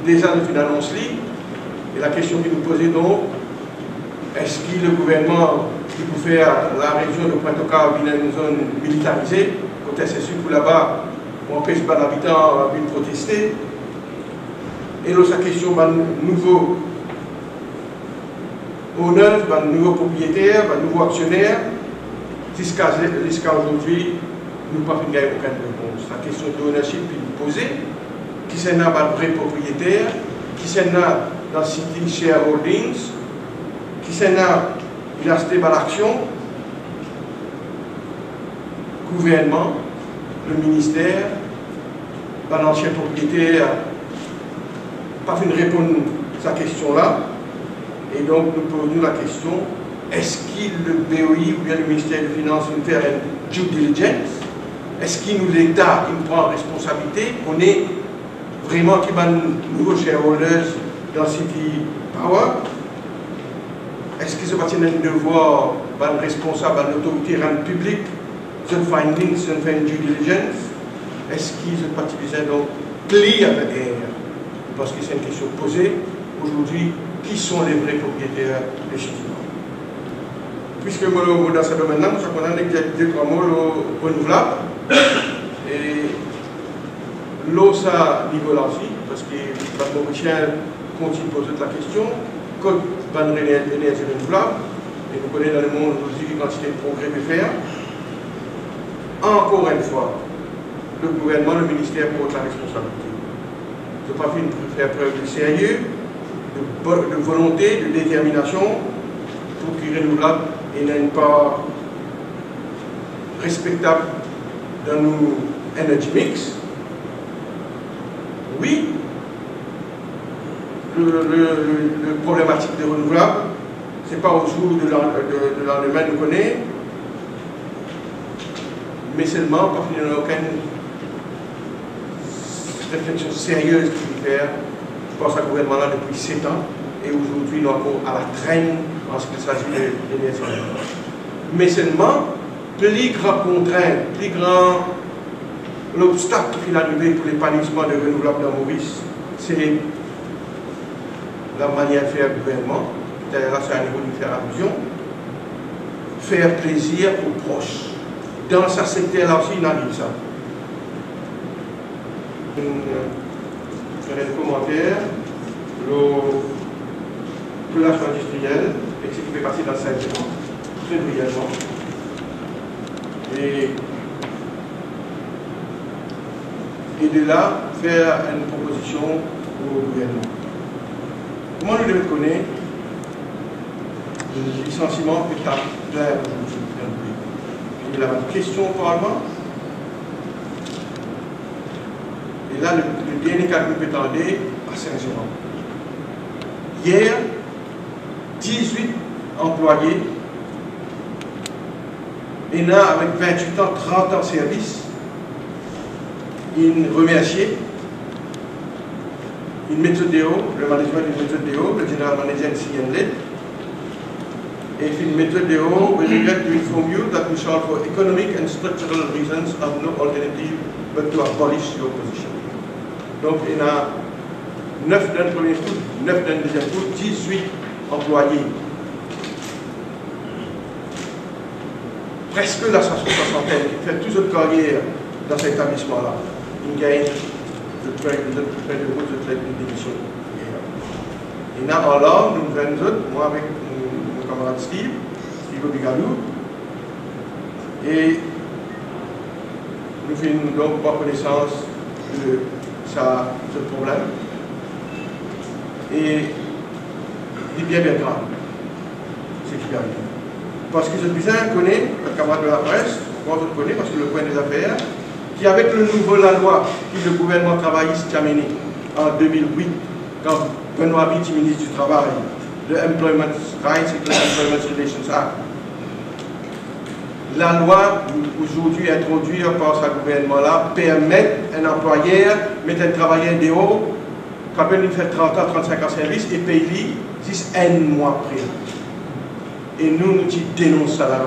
déjà une annonce libre. Et la question qui nous posait donc, est-ce que le gouvernement qui peut faire la région de Pointe-au-Cave une zone militarisée, côté c'est sûr que là-bas, on empêche pas l'habitant de protester. Et là, sa question, nouveau honneur, nouveau propriétaire, nouveau actionnaire, jusqu'à aujourd'hui, nous n'avons pas gagné aucune réponse. La question de l'ownership est posée, qui c'est là le vrai propriétaire, qui c'est là dans le City Shareholdings, qui c'est là il a acheté l'action, gouvernement, le ministère, l'ancien propriétaire, pas fait répondre à cette question-là. Et donc, nous posons la question, est-ce que le BOI ou bien le ministère des Finances nous fait une due diligence? Est-ce que nous, l'État, il prend responsabilité? On est vraiment qui va nouveau shareholders dans City Power? Est-ce que ce va être un devoir, un responsable, une autorité rendre publique, ce findings, ce fait une due diligence? Est-ce qu'ils sont pas utilisés donc clés à la guerre? Parce que c'est une question posée aujourd'hui, qui sont les vrais propriétaires des châtiments? Puisque dans ce domaine-là, nous avons deux trois mots renouvelables. Et l'eau, ça niveau là aussi, parce que le Mauricien continue de poser la question, code d'énergie renouvelable, et vous connaissez dans le monde aujourd'hui quelle quantité de progrès peut faire. Encore une fois, le gouvernement, le ministère porte la responsabilité. Je ne pas faire preuve de sérieux, de volonté, de détermination pour qu'il renouvelable et n'ait pas respectable dans nos energy mix. Oui, le problématique de renouvelable, ce n'est pas au jour de l'endemain nous connaît, mais seulement parce qu'il n'y a aucune réflexion sérieuse qui peut faire. Je pense à ce gouvernement-là depuis 7 ans, et aujourd'hui, nous sommes encore à la traîne en ce qu'il s'agit de l'énergie. Mais seulement, plus grand contrainte, plus grand l'obstacle qui est arrivé pour l'épanouissement de renouvelables dans Maurice, c'est la manière de faire le gouvernement, d'ailleurs là c'est un niveau de faire allusion, faire plaisir aux proches. Dans ce secteur-là aussi, il a dit ça. Je ferai un commentaire, le relâchement industriel, et ce qui fait passer dans 5 ans, très brièvement. Et de là, faire une proposition au gouvernement. Comment nous devons connaître le licenciement étape clair aujourd'hui dans le pays? Il y a une question au Parlement. Et là, le dernier cas que nous peut tendre à Saint-Gérard. Hier, 18 employés, et là, avec 28 ans, 30 ans de service, il remerciait une méthode de haut, le management d'une méthode de haut, le général manager CNLED, et une méthode de haut, we regret to inform you that we shall, for economic and structural reasons, have no alternative but to abolish your position. Donc, il y a 9 dans le premier tour, 9 dans le deuxième tour, 18 employés. Presque la soixantaine qui fait toute notre carrière dans cet établissement-là. Il gagne de près de route de traite de démission. Et là, en là, nous venons autres, moi avec mon camarade Steve Obigalou, et nous faisons donc pas connaissance de ce problème. Et il est bien grave, ce qui arrive. Parce que ce putain connaît, le camarade de la presse, moi je le connais parce que le point des affaires, qui avec le nouveau la loi que le gouvernement travailliste a mené en 2008, quand Benoît Bidj, ministre du Travail, le Employment Rights et Employment Relations Act, la loi aujourd'hui introduite par ce gouvernement-là permet à un employeur de mettre un travailleur dehors, quand il fait 30 ans, 35 ans de service et paye 10 mois après. Et nous dénonçons ça là,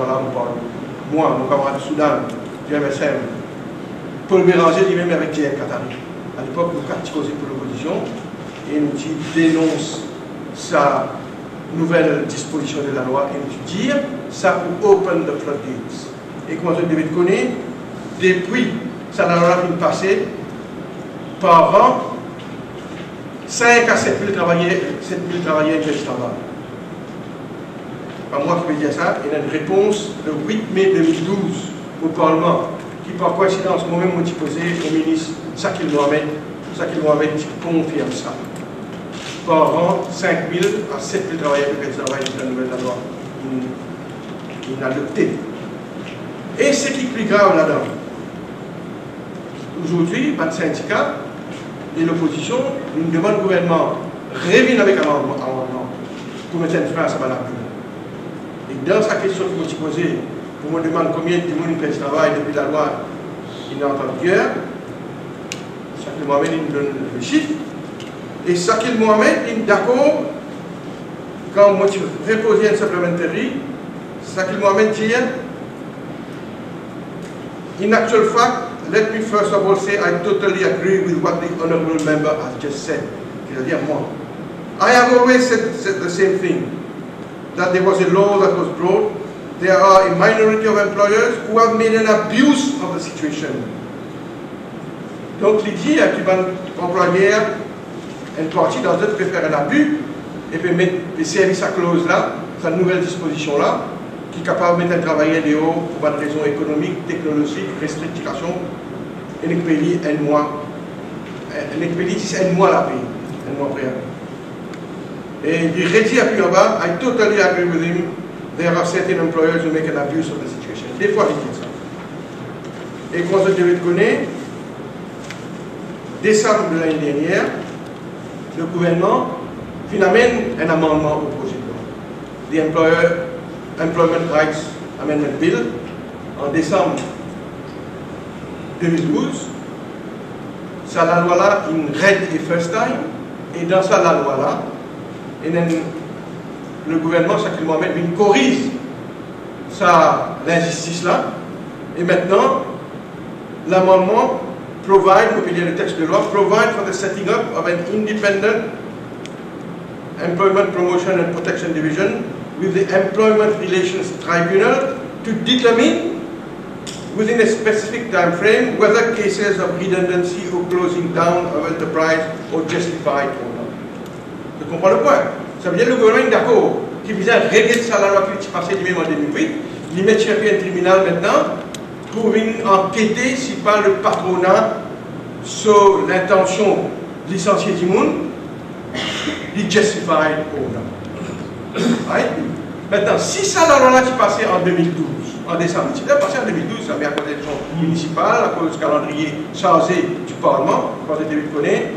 moi, mon camarade du Soudan, du MSM, Paul Béranger, lui-même avec J.R. Qatari. À l'époque, nous avons causé pour l'opposition. et nous dénonce sa nouvelle disposition de la loi et nous dire ça pour open the floodgates. Et comme vous devez connaître, depuis ça la loi qui passée, par an, 5 à 7 000 travailleurs qui travaillent. Pas moi qui peux dire ça, il y a une réponse le 8 mai 2012 au Parlement, qui par coïncidence moi-même m'a posé au ministre Sakil Mohamed qui confirme ça. Par an, 5 000 à 7 000 travailleurs qui travaillent dans la nouvelle loi inadoptée. Et ce qui est plus grave là-dedans, aujourd'hui, le syndicat et l'opposition nous demandent au gouvernement de revenir avec un amendement pour mettre une fin à ça. Et dans sa question que vous posez, vous me demandez combien de monde fait du travail depuis la loi qui n'est en vigueur. Sakil Mohamed il nous donne le chiffre. Et Sakil Mohamed il est d'accord, quand moi je réposais un supplementary, Sakil Mohamed dit, in actual fact, let me first of all say I totally agree with what the honourable member has just said. C'est-à-dire moi. I have always said the same thing, that there was a law that was brought. There are a minority of employers who have made an abuse of the situation. Donc l'idée est qu'un employeur, une partie dans d'autres peut faire un abus et peut mettre des services à clause là, cette nouvelle disposition là, qui est capable de mettre un travailleur dehors pour une raison économique, technologique, restriction, et nous paye un mois. Nous paye un mois la paye, un mois préalable. Et il redit à plus en bas, I totally agree with him. There are certain employers who make an abuse of the situation. Des fois, il dit ça. Et quand vous devez connaître, décembre de l'année dernière, le gouvernement amène un amendement au projet de loi. The Employment Rights Amendment Bill, en décembre 2012. Ça, la loi-là, une red et first time. Et dans ça, la loi-là, le gouvernement, Sakil Mohamed, il corrige l'injustice là. Et maintenant, l'amendement provide, vous pouvez lire le texte de loi, provide for the setting up of an independent Employment Promotion and Protection Division with the Employment Relations Tribunal to determine within a specific time frame whether cases of redundancy or closing down of enterprise are justified or not. Vous comprenez le point? Ça veut dire que le gouvernement est d'accord, qui vient régler ça la loi qui est passée lui-même en 2008, il met sur un tribunal maintenant pour enquêter si pas le patronat sur l'intention de licencier du monde, il justified ou non. Right? Maintenant, si ça la loi qui est passée en 2012, en décembre, si elle est passée en 2012, ça vient à cause des élections municipales, à cause du calendrier chargé du Parlement, quand vous devez connaître,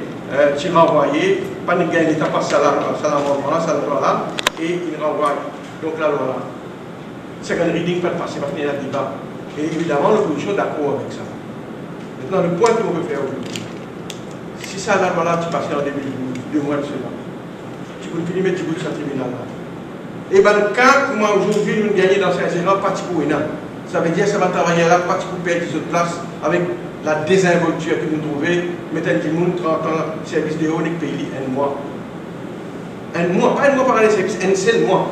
tu renvoyé, pas de gain d'État passe ça l'amendement là, ça la loi là, et il renvoie donc la loi là. Second reading pas de passer, pas de tenir le débat. Et évidemment, l'opposition est d'accord avec ça. Maintenant, le point que l'on veut faire aujourd'hui, si ça la loi là, tu passais en 2012, 2 mois de cela, tu peux finir mettre du bout de ce tribunal là. Et bien, le cas, moi aujourd'hui, nous gagnons dans Saint-Gérard, parti pour ENA. Ça veut dire que ça va travailler là, parti pour perdre des autres places avec la désinvolture que nous trouvons, mettre un monde 30 ans, service de haut, et pays, un mois. Un mois, pas un mois par année, service, un seul mois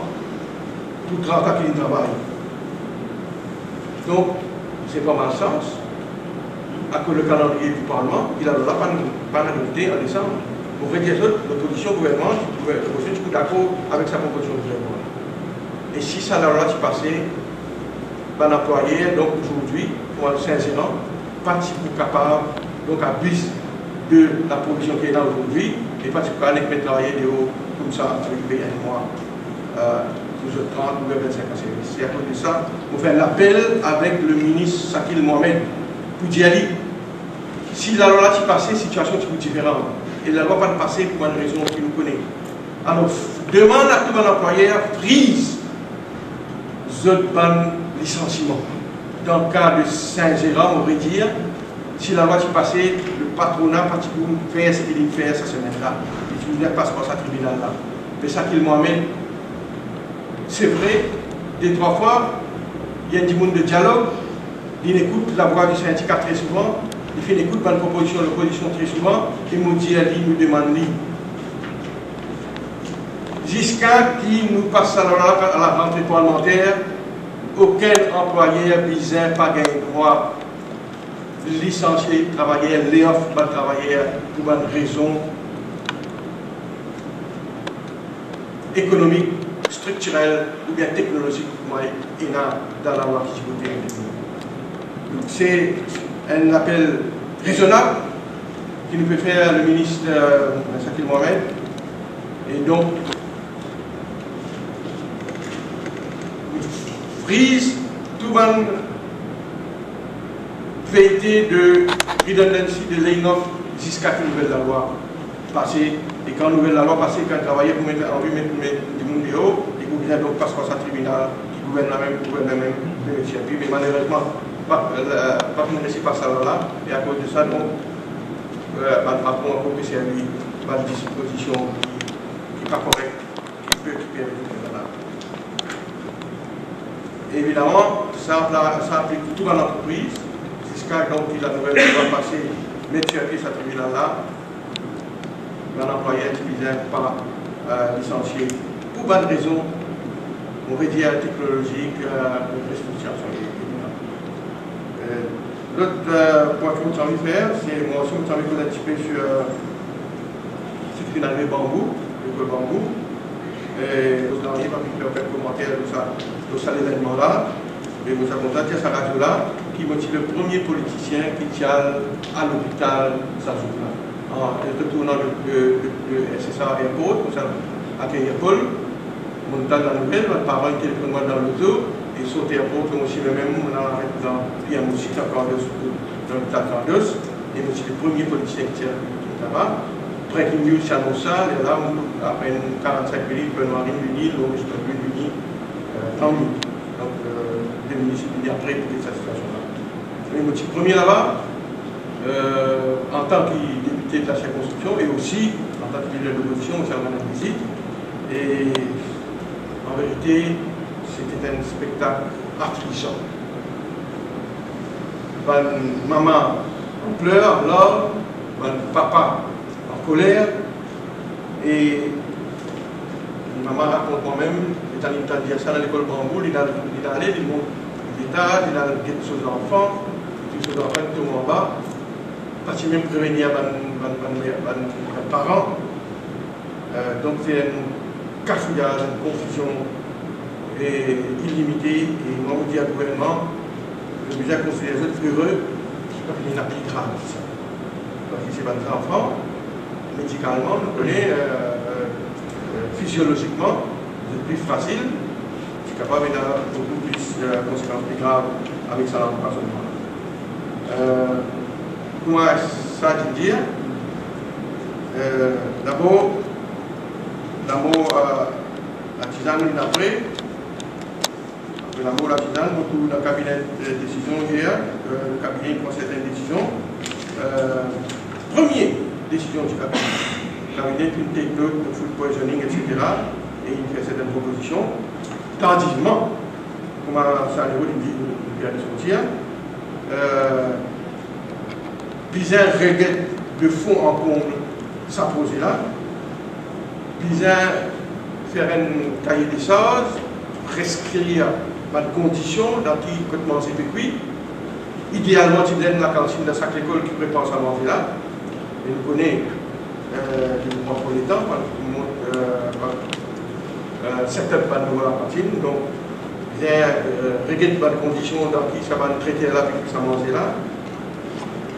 pour 30 ans qu'il travaille. Donc, c'est pas mal sens. À cause le calendrier du Parlement, il a là pas adopté en décembre. Pour dire l'opposition gouvernement, l'opposition est d'accord avec sa proposition de gouvernement. Et si ça la loi qui passait, ben l'employé, donc aujourd'hui, pour un Saint-Gérard, parti pour capable, donc abuse de la provision qui est là aujourd'hui, et parti pour aller mettre travailler de haut, comme ça, avec le un mois, toujours 30 ou 25 ans service. Et à cause de ça, on fait l'appel avec le ministre Sakil Mohamed pour dire si la loi qui passait, la situation est différente. Et la loi va passer pour une raison qui nous connaît. Alors, demande à tout bon employeur freeze ce licenciement. Dans le cas de Saint-Gérard, on pourrait dire, si la loi qui passait, le patronat parti pour faire ce qu'il fait cette semaine-là. Il ne passe pas à ce tribunal-là. Mais ça qu'il m'emmène, c'est vrai, des 3 fois, il y a du monde de dialogue, il écoute la voix du syndicat très souvent. Il fait l'écoute de la proposition, l'opposition très souvent, et nous dit, il nous demande, jusqu'à qui nous passe à la rentrée parlementaire, aucun employeur bizarre pas gagné droit licencier travailleurs, layoff pas travailleurs pour une raison économique, structurelle ou bien technologique dans la loi qui se donc c'est un appel raisonnable qui nous peut faire le ministre Sakil Mohamed. Et donc, frise tout le monde vérité de redundancy de laying-off jusqu'à que nouvelle la loi passée. Et quand nouvelle la loi passée, quand travailler pour mettre en vue du monde de haut, il gouverne donc passe par sa tribunal, il gouverne la même, mais malheureusement, pas de récit par ça là, et à cause de ça, donc, Macron a proposé à lui une disposition qui n'est pas correcte, qui peut récupérer là. Évidemment, ça applique tout dans l'entreprise, jusqu'à donc la nouvelle loi passée, mettre sur pied sa tribunal là, l'employeur qui vient pas licencier pour bonne raison, on va dire technologique, restriction. L'autre point que vous avez faire, c'est moi aussi vous avez un petit peu sur ce qui est bambou, l'école bambou. Et vous n'avez pas pu faire un commentaire de ça l'événement là. Et vous avez contacté à sa radio là, qui est le premier politicien qui tient à l'hôpital sa journée. En retournant de SSA Airport, nous avons accueilli Paul, montant dans la nouvelle, mes parents étaient moi dans l'auto. Et sauter à Port, comme aussi le même, on a arrêté dans aussi encore dans l'hôpital Candos, et aussi le premier policier qui tient là-bas. Breaking news, c'est annoncé ça, et là, après 45 minutes, Benoît Rini, l'on est sur l'Uni, 30 minutes. Donc, 2 minutes après, pour cette situation-là. Le motif premier là-bas, en tant que député de la circonscription, et aussi en tant que leader de l'opposition, c'est un visite. Et en vérité, c'était un spectacle affligeant. Maman en pleurs, là, papa en colère, et maman raconte moi-même, il est allé dire ça dans l'école Bambou, il est allé, il monte l'État, il a quelque chose d'enfant, quelque chose d'enfant qui tombe en bas, parce qu'il même prévenir mes parents. Donc c'est un cafouillage, une confusion et illimité, et moi je dis à gouvernement, je déjà considéré les autres heureux, parce qu'il n'y a plus grave ça. Parce que c'est pas des enfants, médicalement, on connaît physiologiquement, c'est plus facile, je suis capable d'avoir beaucoup plus de conséquences plus graves avec ça dans le raisonnement. Moi, ça je veux dire, d'abord, la tisane d'après, l'amour la tisane, beaucoup dans le cabinet de décision hier, le cabinet prend certaines décisions. Première décision du cabinet. Le cabinet une technique de food poisoning, etc. Et il fait certaines propositions. Tardivement, comment ça arrive, il vient de sortir. Bizarre regrette de fond en comble sa posée là. Bizarre faire un cahier des choses, prescrire pas de conditions dans qui peut manger de cuit. Idéalement, tu donnes la cantine de chaque école qui prépare sa manger là. Et nous connaissons, je vous prends pour les temps, certaines pas de la cantine. Donc, regrette pas de conditions dans qui ça va traiter là avec sa manger là.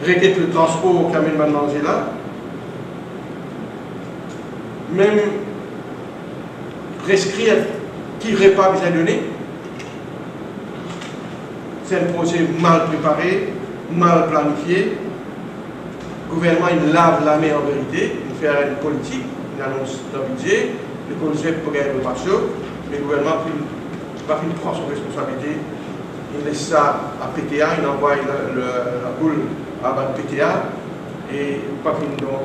Regrette le transport qui amène ma manger là. Même prescrire qui repas besoin donner. C'est un projet mal préparé, mal planifié. Le gouvernement il lave la main en vérité, il fait une politique, il annonce le budget, le conseil pour gagner le marché, mais le gouvernement prend son responsabilité, il laisse ça à PTA, il envoie la boule à la PTA et pas fini donc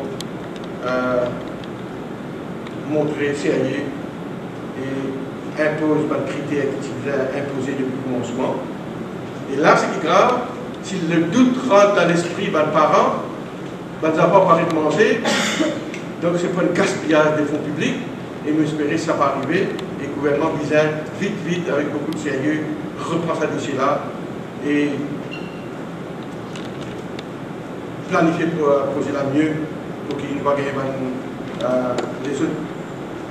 montrer sérieux et impose pas de critères qui sont imposés depuis le commencement. Et là, ce qui est grave, si le doute rentre dans l'esprit des parents, ils n'ont pas parlé de manger, donc ce n'est pas un gaspillage des fonds publics, et nous espérons que ça va arriver. Et le gouvernement bizarre, vite, avec beaucoup de sérieux, reprend ce dossier-là et planifier pour poser la mieux pour qu'il ne va pas gagner les autres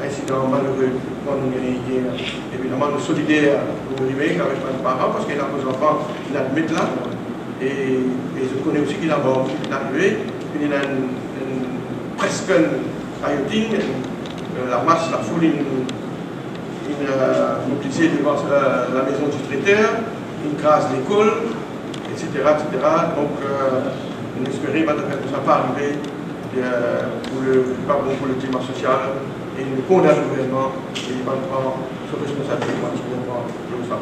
incidents malheureux quand nous avons évidemment nous solidaires pour arriver avec mes parents parce qu'il y a nos enfants qui l'admettent là et je connais aussi qu'il a mort qui est arrivé, il y a presque un rioting, la masse, la foule, une mobilisée devant la maison du traiteur, une grâce d'école, etc., etc. Donc, on espérait que ça va arriver pas bon pour le climat social et nous condamnons le gouvernement et il va prendre ses responsabilités particulièrement de ça.